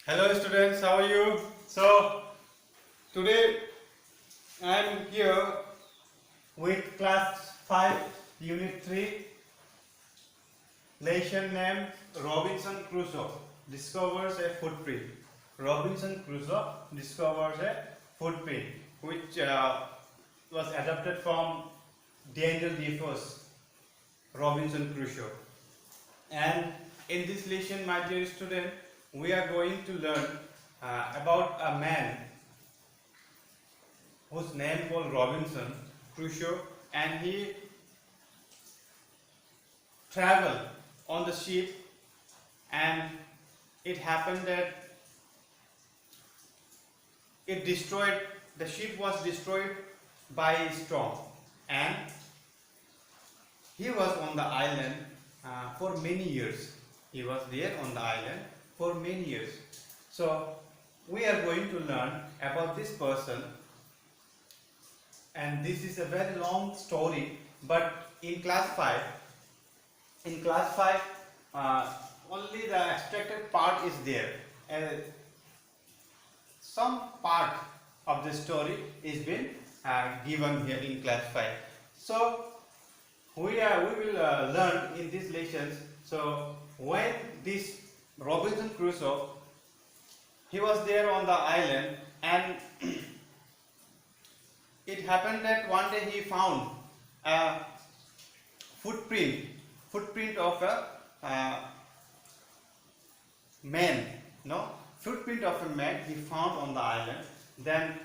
Hello students, how are you? So today I am here with class 5 unit 3 lesson named Robinson Crusoe discovers a footprint. Robinson Crusoe discovers a footprint which was adapted from Daniel Defoe's Robinson Crusoe. And in this lesson, my dear student, we are going to learn about a man whose name was Robinson Crusoe, and he traveled on the ship, and it happened that the ship was destroyed by a storm, and he was on the island for many years. He was there on the island for many years. So we are going to learn about this person, and this is a very long story, but in class 5 only the extracted part is there, and some part of the story is been given here in class 5. So we will learn in these lessons. So when this Robinson Crusoe, he was there on the island, and it happened that one day he found a footprint of a man, footprint of a man he found on the island. Then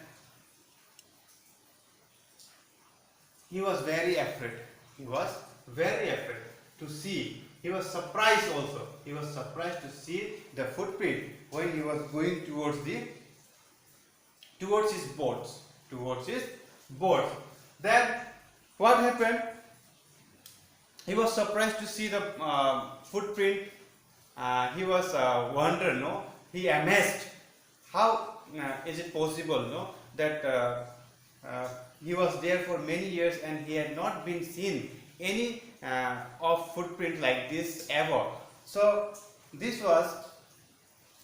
he was very afraid. He was very afraid to see. He was surprised also. He was surprised to see the footprint when he was going towards his boat. Then what happened? He was surprised to see the footprint. He was wondering, he amazed. How is it possible, that he was there for many years and he had not been seen any of footprint like this ever. So this was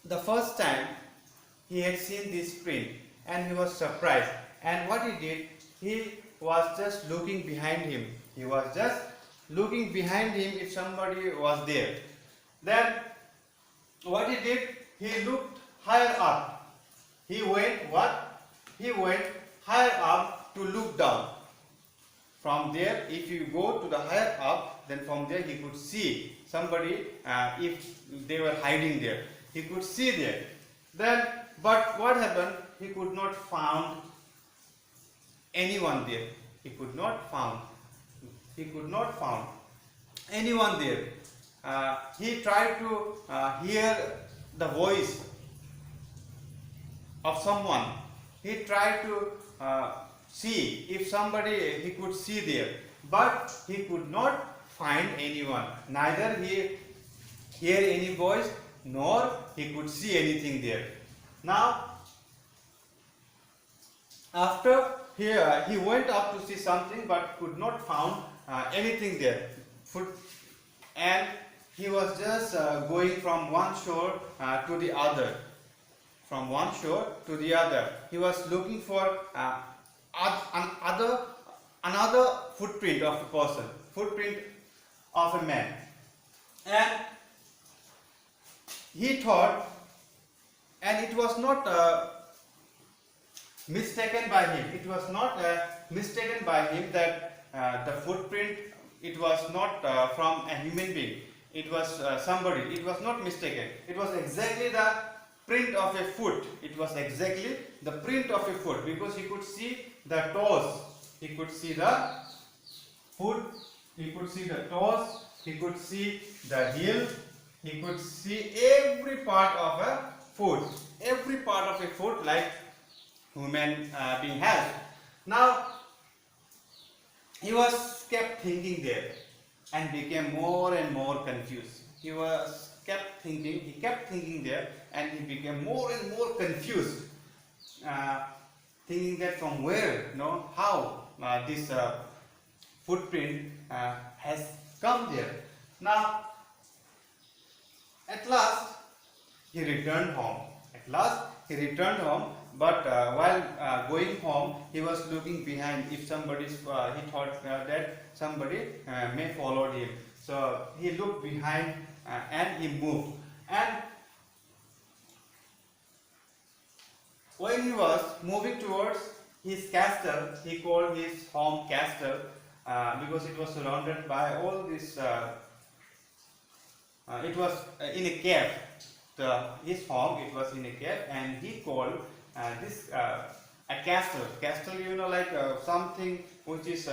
the first time he had seen this print, and he was surprised. And what he did, he was just looking behind him. He was just looking behind him if somebody was there. Then what he did, he looked higher up. He went higher up to look down. From there, if you go to the higher up, then from there he could see somebody if they were hiding there. He could see there. Then, but what happened? He could not find anyone there. He could not find anyone there. He tried to hear the voice of someone. He tried to see if somebody he could see there, but he could not find anyone. Neither he hear any voice, nor he could see anything there. Now, after here, he went up to see something, but could not find anything there. And he was just going from one shore to the other. From one shore to the other. He was looking for another footprint of a person, footprint of a man. And he thought, and it was not mistaken by him. It was not mistaken by him that the footprint, it was not from a human being. It was somebody. It was not mistaken. It was exactly the print of a foot. It was exactly the print of a foot, because he could see the toes. He could see the foot. He could see the toes. He could see the heel. He could see every part of a foot. Every part of a foot like human being has. Now, he was kept thinking there and became more and more confused. He kept thinking there, and he became more and more confused, thinking that from where, how this footprint has come there. Now, at last, he returned home. Last he returned home, but while going home, he was looking behind. If somebody, he thought that somebody may follow him. So he looked behind and he moved. And when he was moving towards his castle, he called his home castle because it was surrounded by all this. It was in a cave. His home, it was in a cave, and he called this a castle. Castle, like something which is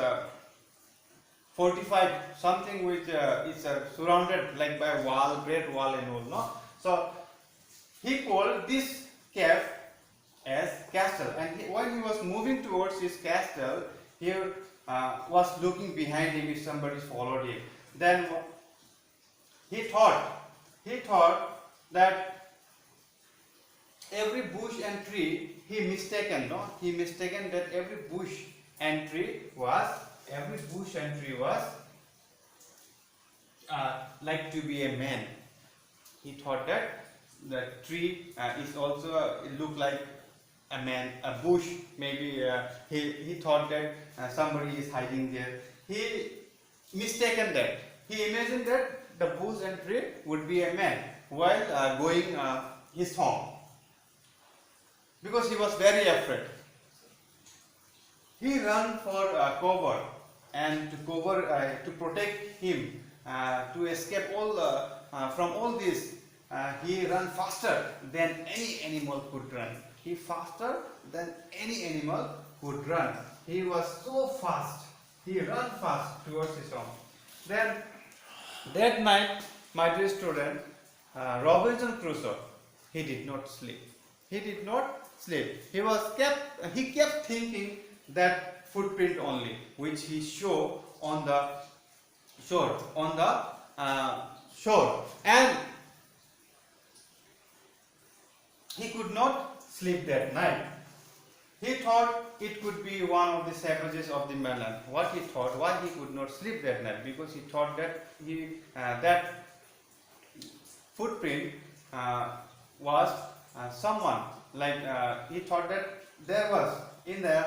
fortified, something which is surrounded like by wall, great wall and all. No, so he called this cave as castle, and when he was moving towards his castle, he was looking behind him if somebody followed him. Then he thought that every bush and tree he mistaken that every bush and tree was like to be a man. He thought that the tree is also look like a man, a bush. Maybe he thought that somebody is hiding there. He mistaken that. He imagined that the bush and tree would be a man while going his home, because he was very afraid. He ran for cover, and to protect him, to escape from all this. He ran faster than any animal could run. He faster than any animal could run. He was so fast. He ran fast towards his home. Then that night, my dear student, Robinson Crusoe, he did not sleep. He did not sleep. He kept thinking that footprint only, which he saw on the shore, and he could not sleep that night. He thought it could be one of the savages of the mainland. What he thought, why he could not sleep that night? Because he thought that that footprint was someone, like he thought that there was in the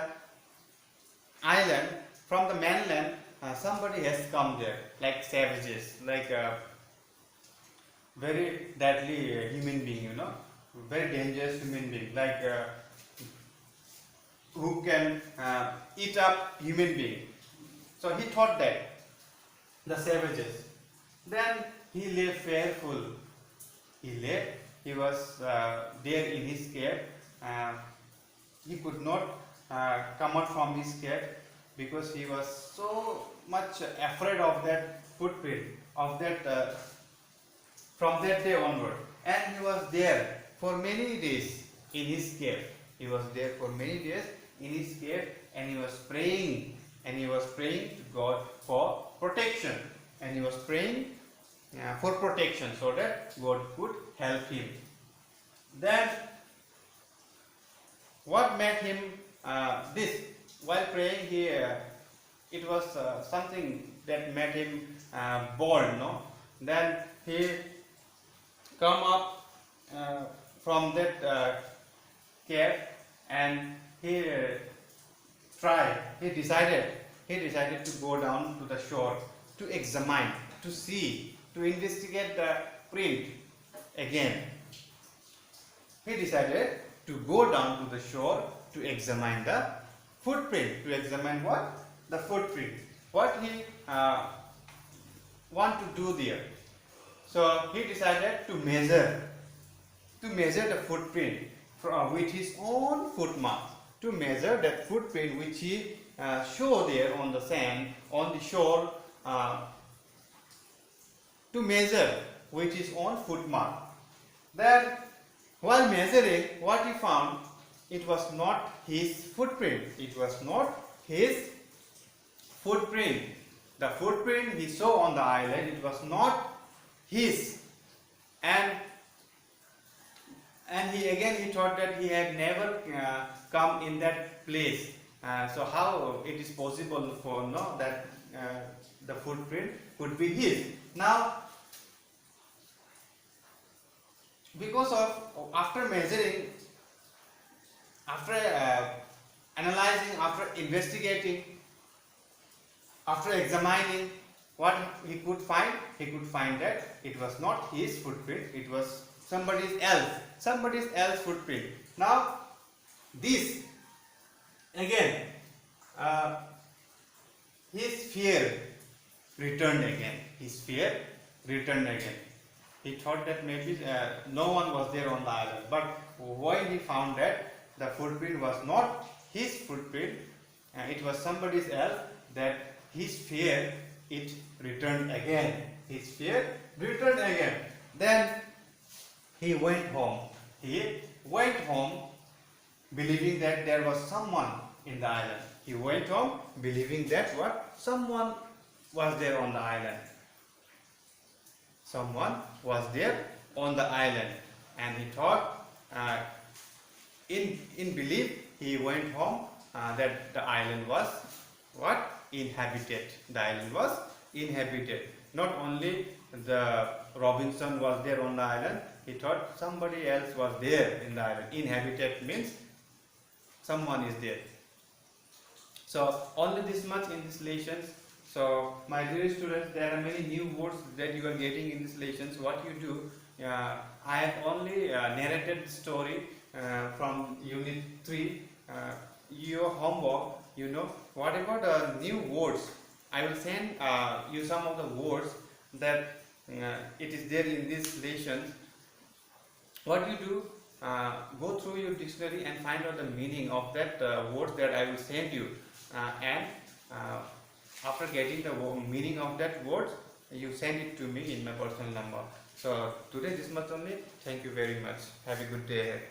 island from the mainland somebody has come there, like savages, like very deadly human being, very dangerous human being, like who can eat up human being. So he thought that the savages. Then he lay fearful. He was there in his cave. He could not come out from his cave because he was so much afraid of that footprint, of that from that day onward. And he was there for many days in his cave. He was there for many days in his cave, and he was praying, to God for protection, and he was praying for protection so that God could help him. Then what made him this? While praying, it was something that made him bold, no? Then he come up from that cave, and he decided to go down to the shore to examine, to see, to investigate the print again. He decided to go down to the shore to examine the footprint. To examine what? The footprint. What he want to do there. So he decided to measure the footprint with his own foot mark. To measure that footprint which he show there on the sand, on the shore, to measure with his own foot mark. Then while measuring, what he found, it was not his footprint. It was not his footprint. The footprint he saw on the island, it was not his. And he thought that he had never come in that place. So how it is possible for that the footprint could be his? Now because of after measuring, after analyzing, after investigating, after examining, what he could find? He could find that it was not his footprint, it was somebody else footprint. Now this again, uh, his fear returned again. His fear returned again. He thought that maybe no one was there on the island. But when he found that the footprint was not his footprint, it was somebody else, that his fear, it returned again. His fear returned again. Then he went home. He went home believing that there was someone in the island. He went home believing that what? Someone was there on the island. Someone was there on the island, and he thought, in belief, he went home that the island was what? Inhabited. The island was inhabited. Not only the Robinson was there on the island, he thought somebody else was there in the island. Inhabited means someone is there. So only this much in this lesson. So my dear students, there are many new words that you are getting in this lessons. What you do, I have only narrated the story from Unit 3. Your homework, what about new words? I will send you some of the words that it is there in this lesson. What you do, go through your dictionary and find out the meaning of that words that I will send you, and after getting the meaning of that word, you send it to me in my personal number. So today this much only. Thank you very much. Have a good day.